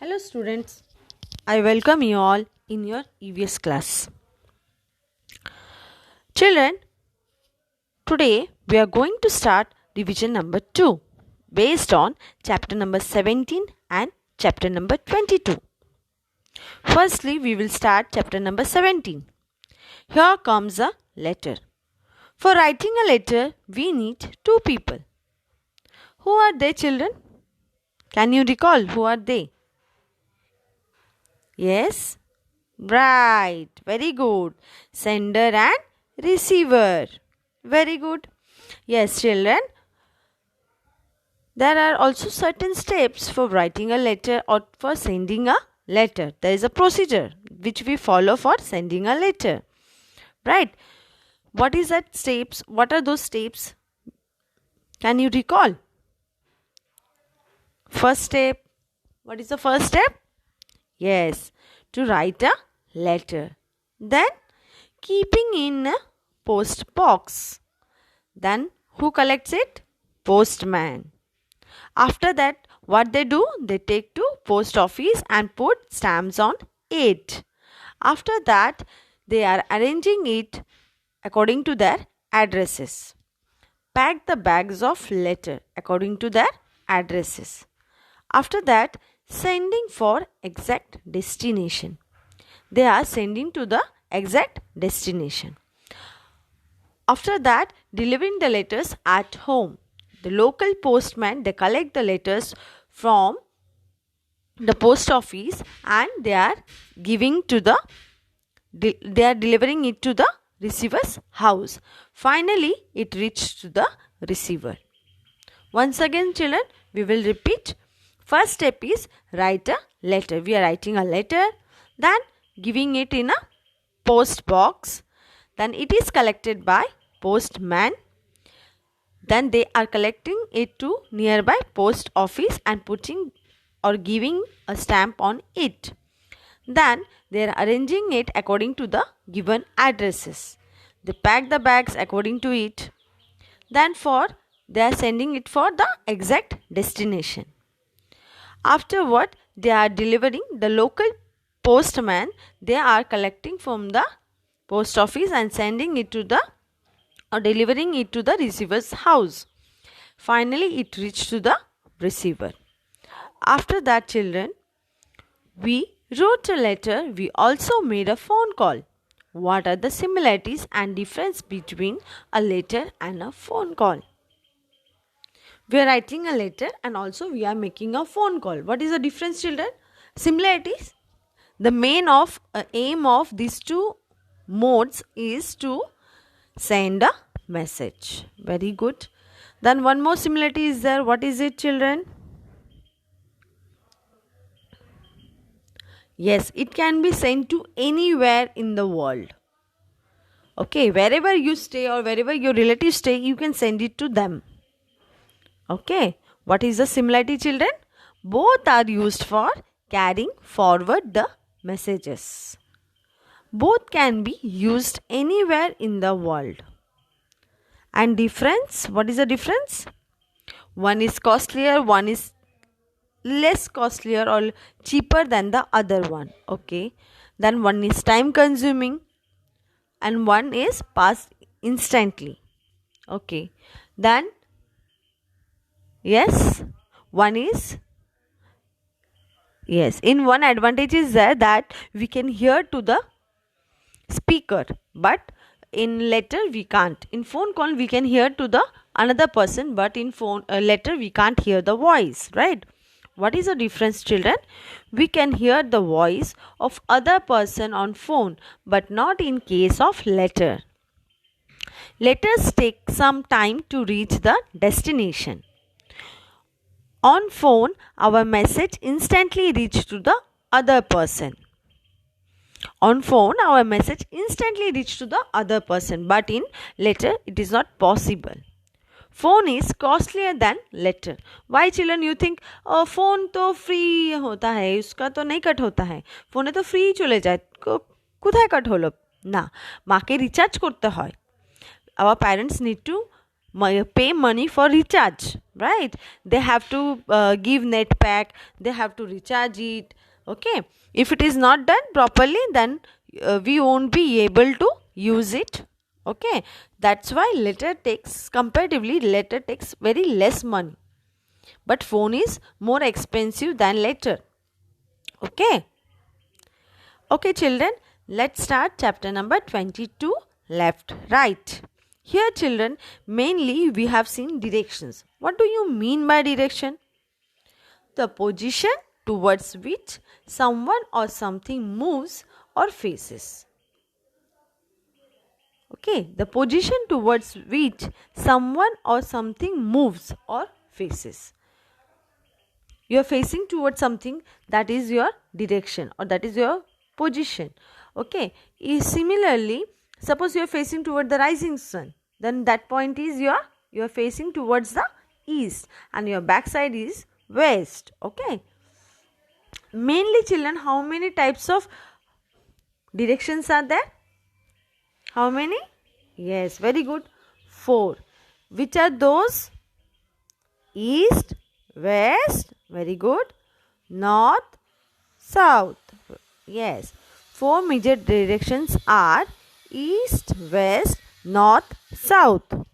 Hello students, I welcome you all in your EVS class. Children, today we are going to start revision number 2 based on chapter number 17 and chapter number 22. Firstly, we will start chapter number 17. Here comes a letter. For writing a letter, we need two people. Who are they, children? Can you recall who are they? Yes? Right. Very good. Sender and receiver. Very good. Yes, children. There are also certain steps for writing a letter or for sending a letter. There is a procedure which we follow for sending a letter. Right. What is that steps? What are those steps? Can you recall? First step. What is the first step? Yes, to write a letter. Then keeping in a post box. Then who collects it? Postman. After that, what they do? They take to post office and put stamps on it. After that, they are arranging it according to their addresses. Pack the bags of letter according to their addresses. After that, sending for exact destination. They are sending to the exact destination. After that, delivering the letters at home. The local postman, they collect the letters from the post office and they are delivering it to the receiver's house. Finally, it reached to the receiver. Once again, children, we will repeat. First step is write a letter. We are writing a letter, then giving it in a post box. Then it is collected by postman. Then they are collecting it to nearby post office and putting or giving a stamp on it. Then they are arranging it according to the given addresses. They pack the bags according to it. Then they are sending it for the exact destination. Afterward, they are delivering the local postman. They are collecting from the post office and sending it to delivering it to the receiver's house. Finally, it reached to the receiver. After that, children, we wrote a letter. We also made a phone call. What are the similarities and difference between a letter and a phone call? We are writing a letter and also we are making a phone call. What is the difference, children? Similarities. The main aim of these two modes is to send a message. Very good. Then one more similarity is there. What is it, children? Yes, it can be sent to anywhere in the world. Okay, wherever you stay or wherever your relatives stay, you can send it to them. Okay, what is the similarity, children? Both are used for carrying forward the messages. Both can be used anywhere in the world. And difference, what is the difference? One is costlier, one is less costlier or cheaper than the other one. Okay, then one is time consuming and one is passed instantly. Okay, then yes, in one advantage is there that we can hear to the speaker, but in letter we can't. In phone call we can hear to the another person, but in letter we can't hear the voice, right? What is the difference, children? We can hear the voice of other person on phone, but not in case of letter. Letters take some time to reach the destination. On phone, our message instantly reaches to the other person. On phone, our message instantly reaches to the other person, but in letter, it is not possible. Phone is costlier than letter. Why, children, you think phone तो free होता है, उसका तो नहीं cut होता है. phone तो free चले जाए, কোথায় कट হলো? না, মাকে রিচার্জ করতে হয়. Our parents need to pay money for recharge, right? They have to give net pack, they have to recharge it. Okay, if it is not done properly, then we won't be able to use it. Okay, that's why comparatively letter takes very less money, but phone is more expensive than letter. Okay. Okay, children, let's start chapter number 22, left, right. Here, children, mainly we have seen directions. What do you mean by direction? The position towards which someone or something moves or faces. Okay, the position towards which someone or something moves or faces. You are facing towards something, that is your direction or that is your position. Okay, similarly, suppose you are facing toward the rising sun, then that point is you are facing towards the east and your backside is west. Okay, mainly children, how many types of directions are there? How many? Yes, very good, 4. Which are those? East, west, very good, north, south. Yes, 4 major directions are east, west, north, south.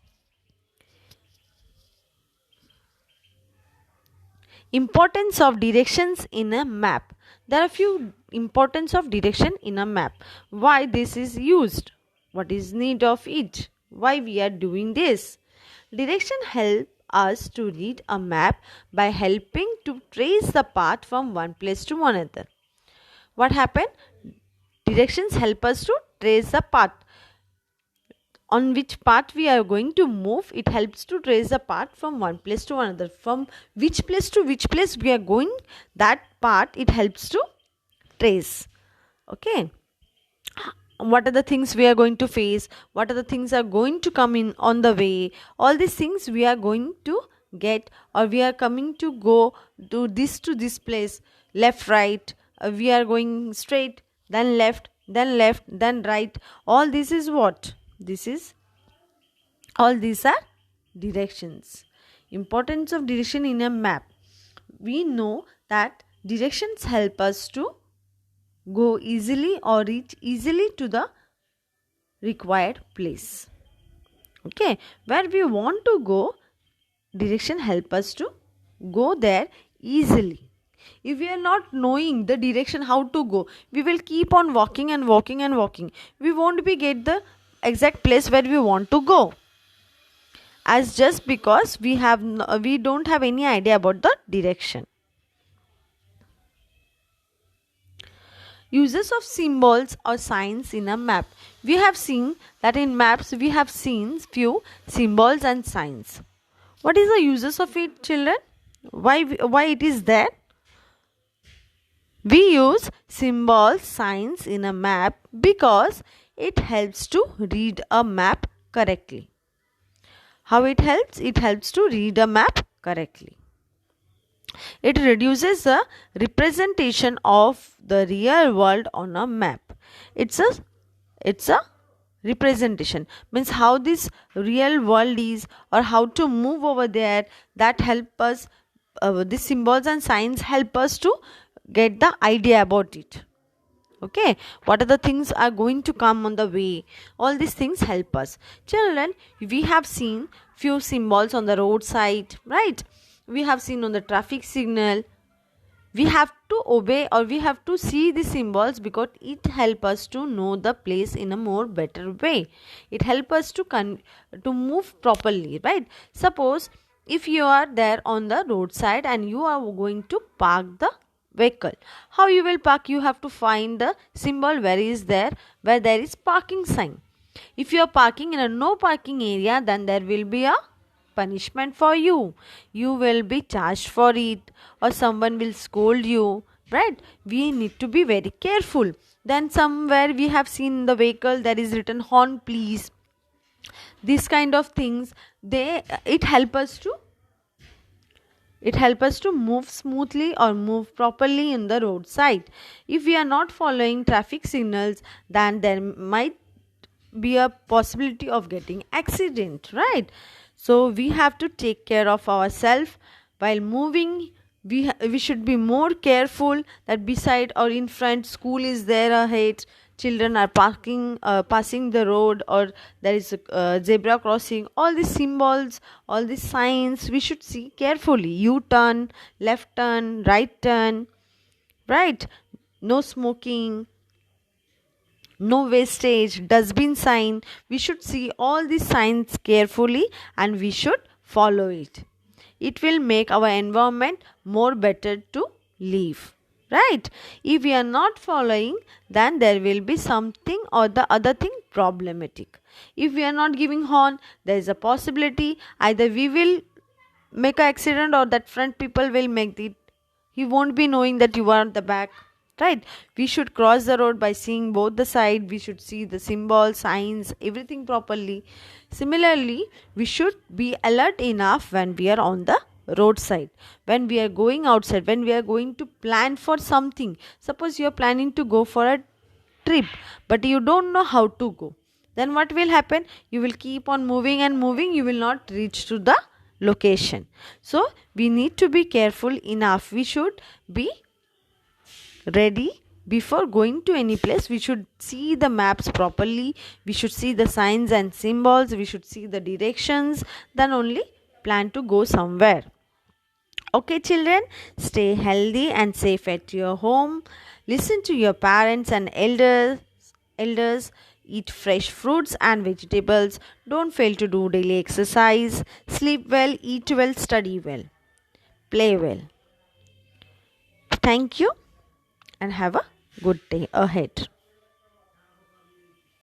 Importance of directions in a map. There are few importance of direction in a map. Why this is used? What is need of it? Why we are doing this? Direction help us to read a map by helping to trace the path from one place to another. What happened? Directions help us to trace the path. On which path we are going to move, it helps to trace the path from one place to another. From which place to which place we are going, that path it helps to trace. Okay. What are the things we are going to face? What are the things are going to come in on the way? All these things we are going to get, or we are coming to go to this place, left, right. We are going straight, then left, then right. All this is what? All these are directions. Importance of direction in a map. We know that directions help us to go easily or reach easily to the required place. Okay, where we want to go, direction help us to go there easily. If we are not knowing the direction how to go, we will keep on walking and walking and walking. We won't be get the exact place where we want to go, as just because we don't have any idea about the direction. Uses of symbols or signs in a map. We have seen that in maps we have seen few symbols and signs. What is the uses of it, children? Why it is there? We use symbols, signs in a map because it helps to read a map correctly. How it helps? It helps to read a map correctly. It reduces the representation of the real world on a map. It's a representation, means how this real world is or how to move over there. That help us. These symbols and signs help us to get the idea about it. Okay, what are the things are going to come on the way? All these things help us. Children, we have seen few symbols on the roadside, right? We have seen on the traffic signal. We have to obey or we have to see the symbols because it help us to know the place in a more better way. It help us to move properly, right? Suppose if you are there on the roadside and you are going to park the vehicle, how you will park? You have to find the symbol where there is parking sign. If you are parking in a no parking area, then there will be a punishment for you. You will be charged for it or someone will scold you, right? We need to be very careful. Then somewhere we have seen the vehicle there is written horn please. These kind of things, it help us to move smoothly or move properly in the roadside. If we are not following traffic signals, then there might be a possibility of getting accident, right? So we have to take care of ourselves while moving. We should be more careful that beside or in front school is there ahead, children are passing the road, or there is a zebra crossing. All these symbols, all these signs, we should see carefully. U-turn, left turn, right turn, right? No smoking, no wastage, dustbin sign. We should see all these signs carefully and we should follow it. It will make our environment more better to live. Right? If we are not following, then there will be something or the other thing problematic. If we are not giving horn, there is a possibility either we will make an accident or that front people will make it. He won't be knowing that you are at the back. Right? We should cross the road by seeing both the side. We should see the symbols, signs, everything properly. Similarly, we should be alert enough when we are on the roadside, when we are going outside, when we are going to plan for something. Suppose you are planning to go for a trip, but you don't know how to go. Then what will happen? You will keep on moving and moving. You will not reach to the location. So we need to be careful enough. We should be ready before going to any place. We should see the maps properly. We should see the signs and symbols. We should see the directions. Then only plan to go somewhere. Okay, children, stay healthy and safe at your home. Listen to your parents and elders. Eat fresh fruits and vegetables. Don't fail to do daily exercise. Sleep well, eat well, study well, play well. Thank you and have a good day ahead.